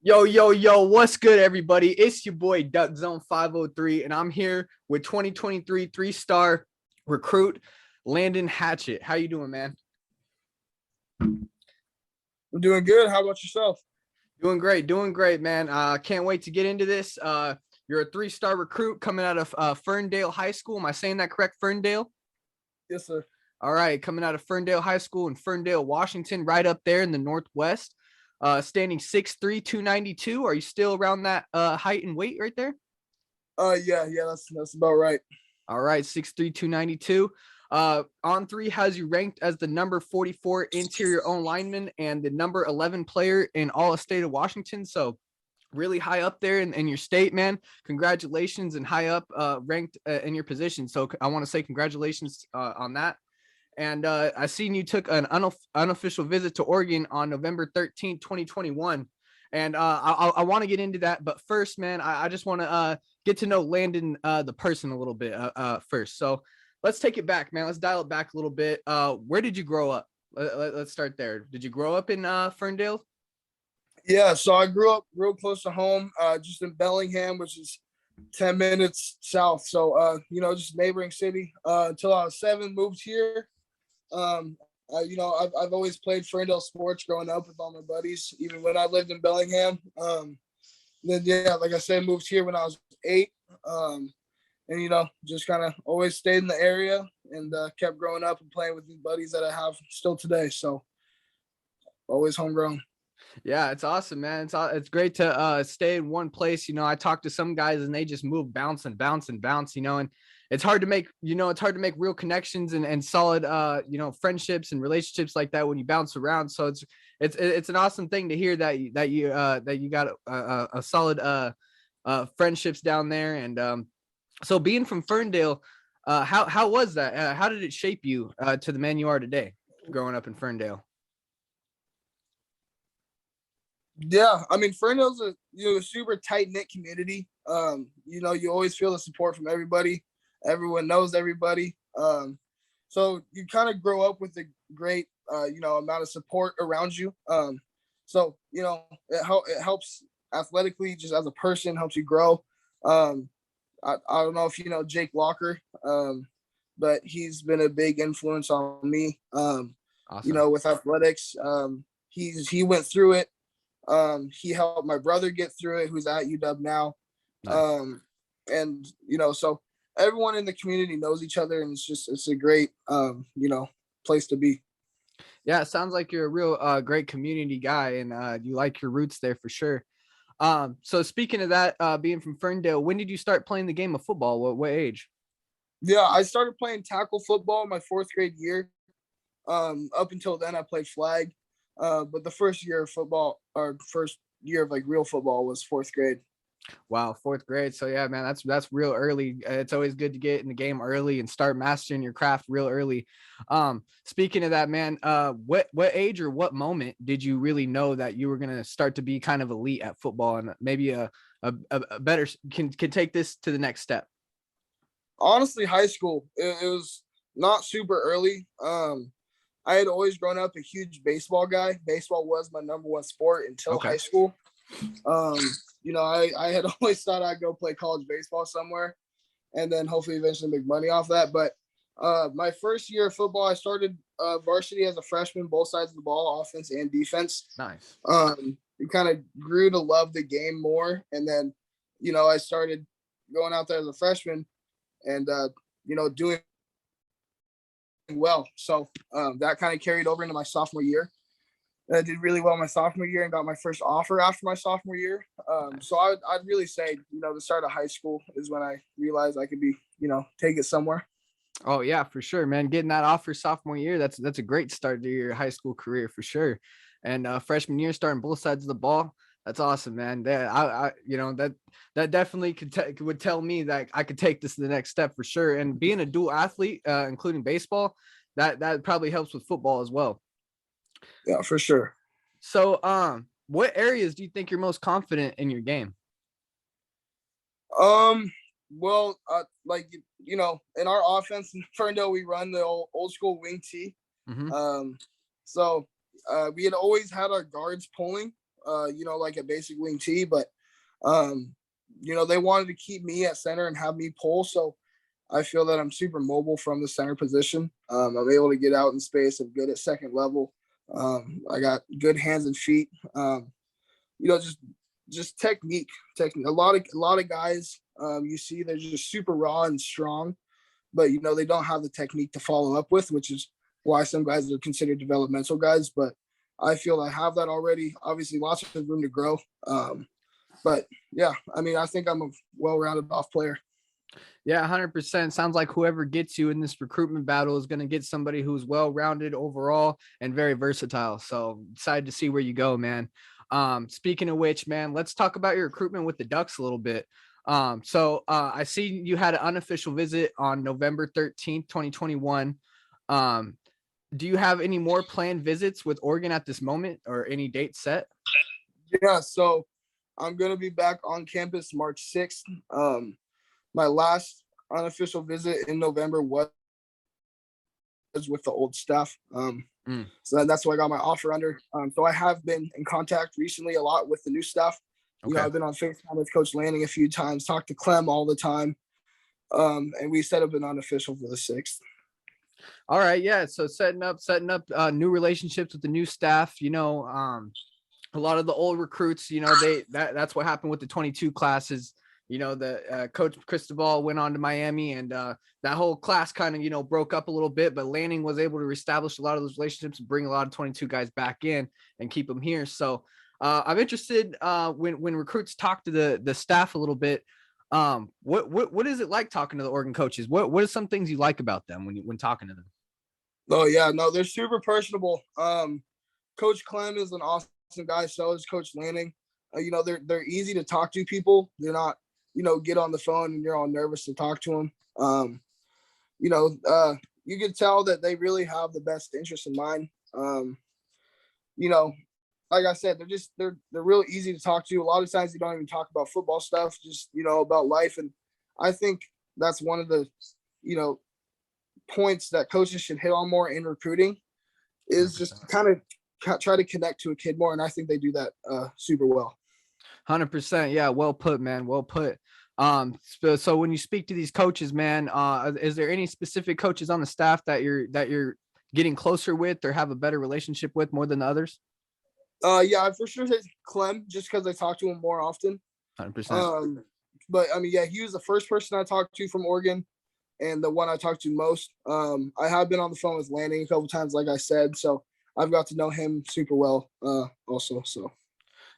Yo, yo, yo, what's good, everybody? It's your boy Duck Zone 503, and I'm here with 2023 three-star recruit Landen Hatchett. How you doing, man? I'm doing good. How about yourself? Doing great, man. Can't wait to get into this. You're a three-star recruit coming out of Ferndale High School. Am I saying that correct? Ferndale? Yes, sir. All right, coming out of Ferndale High School in Ferndale, Washington, right up there in the Northwest. Standing 6'3", 292. Are you still around that height and weight right there? Yeah, that's about right. All right, 6'3", 292. On3 has you ranked as the number 44 interior own lineman and the number 11 player in all of state of Washington. So really high up there in your state, man. Congratulations, and high up ranked in your position. So I want to say congratulations on that. And I seen you took an unofficial visit to Oregon on November 13th, 2021. And I want to get into that. But first, man, I just want to get to know Landen, the person, a little bit first. So let's take it back, man. Let's dial it back a little bit. Where did you grow up? Let's start there. Did you grow up in Ferndale? Yeah, so I grew up real close to home, just in Bellingham, which is 10 minutes south. So, just neighboring city. Until I was 7, moved here. I've always played Ferndale sports growing up with all my buddies, even when I lived in Bellingham. Then, like I said, moved here when I was 8. And just kind of always stayed in the area and kept growing up and playing with these buddies that I have still today. So always homegrown. Yeah, it's awesome, man. It's great to stay in one place. I talk to some guys and they just move, bounce and bounce and bounce, and it's hard to make, real connections and solid, friendships and relationships like that when you bounce around. So it's an awesome thing to hear that you got a solid friendships down there. And so being from Ferndale, how was that? How did it shape you to the man you are today, growing up in Ferndale? Yeah, I mean, Ferndale's a super tight knit community. You always feel the support from everybody. Everyone knows everybody. So you kind of grow up with a great amount of support around you. So it helps athletically, just as a person, helps you grow. I don't know if you know Jake Walker, but he's been a big influence on me. Awesome. With athletics. He went through it. He helped my brother get through it, who's at UW now. Nice. And so everyone in the community knows each other, and it's a great place to be. Yeah, it sounds like you're a real great community guy, and you like your roots there for sure. So speaking of that, being from Ferndale, when did you start playing the game of football? What age? Yeah, I started playing tackle football my 4th grade year. Up until then I played flag. But the first year of football, or first year of like real football, was 4th grade. Wow, 4th grade. So yeah, man, that's real early. It's always good to get in the game early and start mastering your craft real early. Speaking of that, man, what age or what moment did you really know that you were gonna start to be kind of elite at football and maybe a better can take this to the next step? Honestly, high school. It was not super early. I had always grown up a huge baseball guy. Baseball was my number one sport until Okay. high school. I had always thought I'd go play college baseball somewhere and then hopefully eventually make money off that. But my first year of football, I started varsity as a freshman, both sides of the ball, offense and defense. Nice. We kind of grew to love the game more. And then, I started going out there as a freshman and, doing well. So that kind of carried over into my sophomore year. I did really well my sophomore year and got my first offer after my sophomore year. So I'd really say, the start of high school is when I realized I could be, take it somewhere. Oh yeah, for sure, man. Getting that offer sophomore year, that's a great start to your high school career for sure. And freshman year, starting both sides of the ball, that's awesome, man. That definitely would tell me that I could take this to the next step for sure. And being a dual athlete, including baseball, that probably helps with football as well. Yeah, for sure. So, what areas do you think you're most confident in your game? Well, in our offense in Ferndale, we run the old school wing T. Mm-hmm. So we had always had our guards pulling. like a basic wing T, but they wanted to keep me at center and have me pull. So I feel that I'm super mobile from the center position. I'm able to get out in space. I'm good at second level. I got good hands and feet. Just technique. A lot of guys you see they're just super raw and strong, but they don't have the technique to follow up with, which is why some guys are considered developmental guys. But I feel I have that already. Obviously, lots of room to grow. But yeah, I think I'm a well-rounded off player. Yeah, 100%. Sounds like whoever gets you in this recruitment battle is going to get somebody who's well-rounded overall and very versatile. So excited to see where you go, man. Speaking of which, man, let's talk about your recruitment with the Ducks a little bit. I see you had an unofficial visit on November 13th, 2021. Do you have any more planned visits with Oregon at this moment or any dates set? Yeah, so I'm going to be back on campus March 6th. My last unofficial visit in November was with the old staff. So that's what I got my offer under. So I have been in contact recently a lot with the new staff. Okay. I've been on FaceTime with Coach Landen a few times, talked to Clem all the time. And we set up an unofficial for the 6th. All right. Yeah. So setting up new relationships with the new staff, a lot of the old recruits, that's what happened with the 22 classes. The Coach Cristobal went on to Miami, and that whole class kind of, broke up a little bit, but Lanning was able to reestablish a lot of those relationships and bring a lot of 22 guys back in and keep them here. So I'm interested when recruits talk to the staff a little bit. What is it like talking to the Oregon coaches? What are some things you like about them when talking to them? Oh yeah, no, they're super personable. Coach Clem is an awesome guy. So is Coach Lanning. They're easy to talk to people. They're not, get on the phone and you're all nervous to talk to them. You can tell that they really have the best interest in mind. Like I said, they're real easy to talk to. A lot of times you don't even talk about football stuff, just, about life. And I think that's one of the, points that coaches should hit on more in recruiting is just kind of try to connect to a kid more. And I think they do that super well. 100%. Yeah. Well put, man. Well put. So when you speak to these coaches, man, is there any specific coaches on the staff that you're getting closer with or have a better relationship with more than the others? Yeah, I for sure say Clem, just because I talk to him more often. 100%. But he was the first person I talked to from Oregon and the one I talked to most. I have been on the phone with Lanning a couple times, like I said, so I've got to know him super well also. So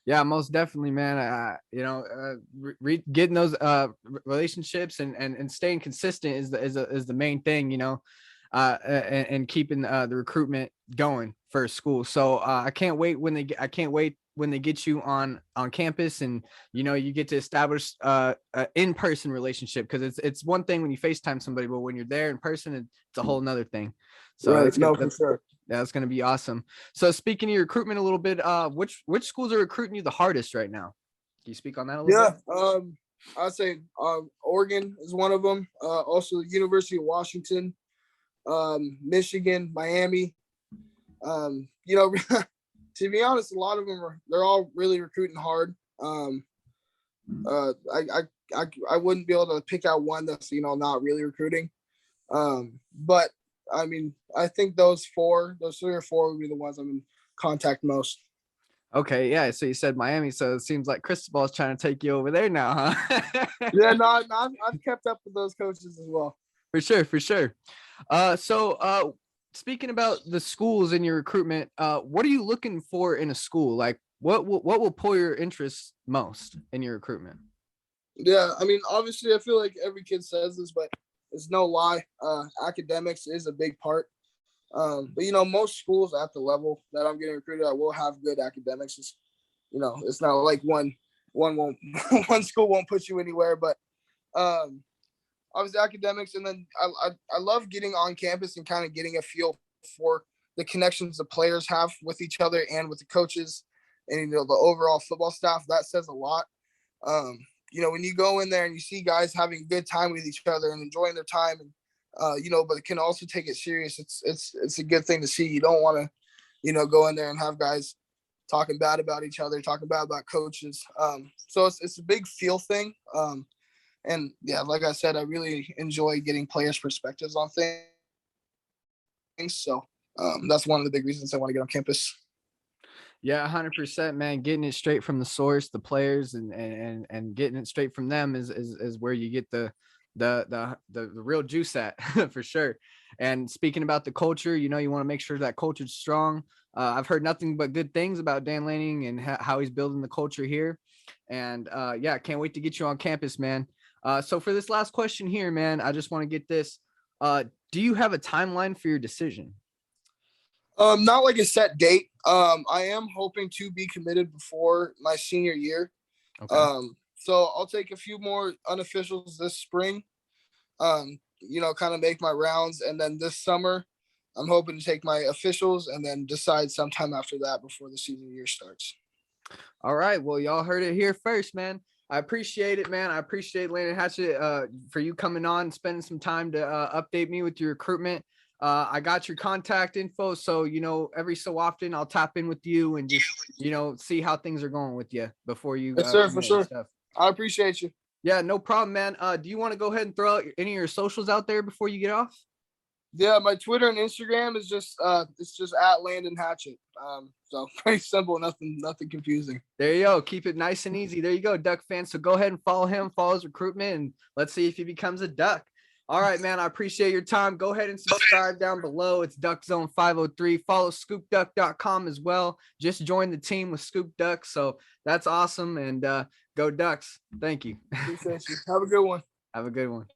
yeah, most definitely, man. Getting those relationships and staying consistent is the main thing, and keeping the recruitment going for school. So I can't wait when they get you on campus and you get to establish an in-person relationship, because it's one thing when you FaceTime somebody, but when you're there in person, it's a whole nother thing. So right, for sure. Yeah, that's going to be awesome. So speaking of your recruitment a little bit, which schools are recruiting you the hardest right now? Can you speak on that a little bit? Yeah, I'd say Oregon is one of them. Also, the University of Washington, Michigan, Miami. To be honest, a lot of them they're all really recruiting hard. I wouldn't be able to pick out one that's not really recruiting. But I think those 3 or 4 would be the ones I'm in contact most. Okay, yeah. So you said Miami, so it seems like Cristobal is trying to take you over there now, huh? Yeah, no, I've kept up with those coaches as well. For sure. So speaking about the schools in your recruitment, what are you looking for in a school? Like, what will pull your interest most in your recruitment? Yeah, obviously, I feel like every kid says this, but it's no lie. Academics is a big part. But most schools at the level that I'm getting recruited at will have good academics. It's not like one school won't put you anywhere, but obviously academics. And then I love getting on campus and kind of getting a feel for the connections the players have with each other and with the coaches and the overall football staff. That says a lot. When you go in there and you see guys having a good time with each other and enjoying their time, and but it can also take it serious. It's a good thing to see. You don't want to, go in there and have guys, talking bad about each other, talking bad about coaches. So it's a big feel thing. And yeah, like I said, I really enjoy getting players' perspectives on things. So that's one of the big reasons I want to get on campus. Yeah, 100%, man. Getting it straight from the source, the players, and getting it straight from them is where you get the real juice at for sure. And speaking about the culture, you know, you want to make sure that culture's strong. I've heard nothing but good things about Dan Lanning and how he's building the culture here. And yeah, can't wait to get you on campus, man. So for this last question here, man, I just want to get this. Do you have a timeline for your decision? Not like a set date. I am hoping to be committed before my senior year. Okay. So I'll take a few more unofficials this spring. You know, kind of make my rounds, and then this summer, I'm hoping to take my officials and then decide sometime after that before the senior year starts. All right. Well, y'all heard it here first, man. I appreciate it, man. I appreciate Landen Hatchett for you coming on and spending some time to update me with your recruitment. I got your contact info, so you know every so often I'll tap in with you and just see how things are going with you before you. Yes, sir, for sure. Stuff. I appreciate you. Yeah, no problem, man. Do you want to go ahead and throw out any of your socials out there before you get off? Yeah, my Twitter and Instagram is just it's just at Landen Hatchett. So pretty simple, nothing confusing. There you go. Keep it nice and easy. There you go, Duck fans. So go ahead and follow him, follow his recruitment, and let's see if he becomes a Duck. All right, man. I appreciate your time. Go ahead and subscribe down below. It's Duck Zone 503. Follow scoopduck.com as well. Just joined the team with Scoop Duck. So that's awesome. And go Ducks. Thank you. Appreciate you. Have a good one. Have a good one.